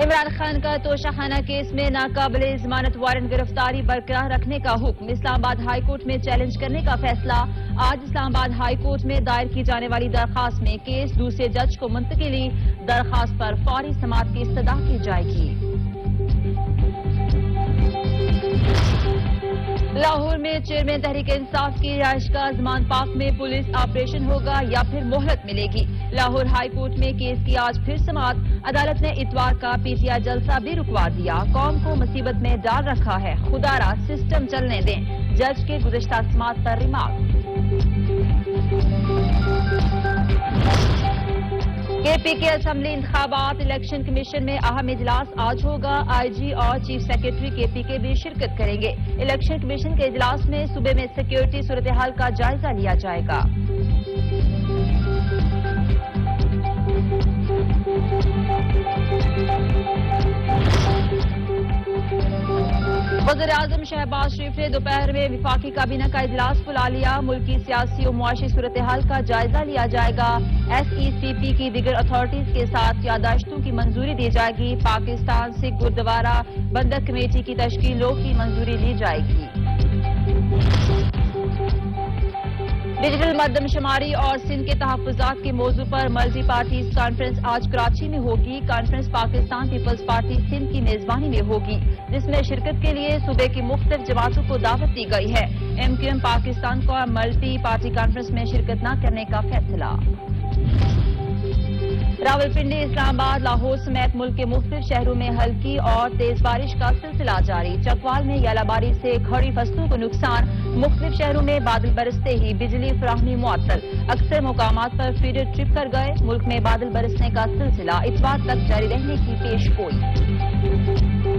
عمران خان کا توشہ خانہ کیس میں ناقابل ضمانت وارنٹ گرفتاری برقرار رکھنے کا حکم اسلام آباد ہائی کورٹ میں چیلنج کرنے کا فیصلہ آج اسلام آباد ہائی کورٹ میں دائر کی جانے والی درخواست میں کیس دوسرے جج کو منتقلی درخواست پر فوری سماعت کی استدعا کی جائے گی لاہور میں چیئرمین تحریک انصاف کی رہائش گاہ زمان پارک میں پولیس آپریشن ہوگا یا پھر مہلت ملے گی لاہور ہائی کورٹ میں کیس کی آج پھر سماعت عدالت نے اتوار کا پی ٹی آئی جلسہ بھی رکوا دیا قوم کو مصیبت میں ڈال رکھا ہے خدا را سسٹم چلنے دیں جج کے گزشتہ سماعت پر ریمارک کے پی کے اسمبلی انتخابات الیکشن کمیشن میں اہم اجلاس آج ہوگا آئی جی اور چیف سیکرٹری کے پی کے بھی شرکت کریں گے الیکشن کمیشن کے اجلاس میں صوبے میں سیکیورٹی صورتحال کا جائزہ لیا جائے گا وزیر اعظم شہباز شریف نے دوپہر میں وفاقی کابینہ کا اجلاس بلا لیا ملکی سیاسی و معاشی صورتحال کا جائزہ لیا جائے گا ایس ای سی پی کی دیگر اتھارٹیز کے ساتھ یادداشتوں کی منظوری دی جائے گی پاکستان سکھ گردوارہ بندر کمیٹی کی تشکیلوں کی منظوری دی جائے گی ڈیجیٹل مردم شماری اور سندھ کے تحفظات کے موضوع پر ملٹی پارٹیز کانفرنس آج کراچی میں ہوگی کانفرنس پاکستان پیپلز پارٹی سندھ کی میزبانی میں ہوگی جس میں شرکت کے لیے صوبے کی مختلف جماعتوں کو دعوت دی گئی ہے ایم کیو ایم پاکستان کو ملٹی پارٹی کانفرنس میں شرکت نہ کرنے کا فیصلہ راولپنڈی اسلام آباد لاہور سمیت ملک کے مختلف شہروں میں ہلکی اور تیز بارش کا سلسلہ جاری چکوال میں یالہ باری سے کھڑی فصلوں کو نقصان مختلف شہروں میں بادل برستے ہی بجلی فراہمی معطل اکثر مقامات پر فیڈر ٹرپ کر گئے ملک میں بادل برسنے کا سلسلہ اتوار تک جاری رہنے کی پیش گوئی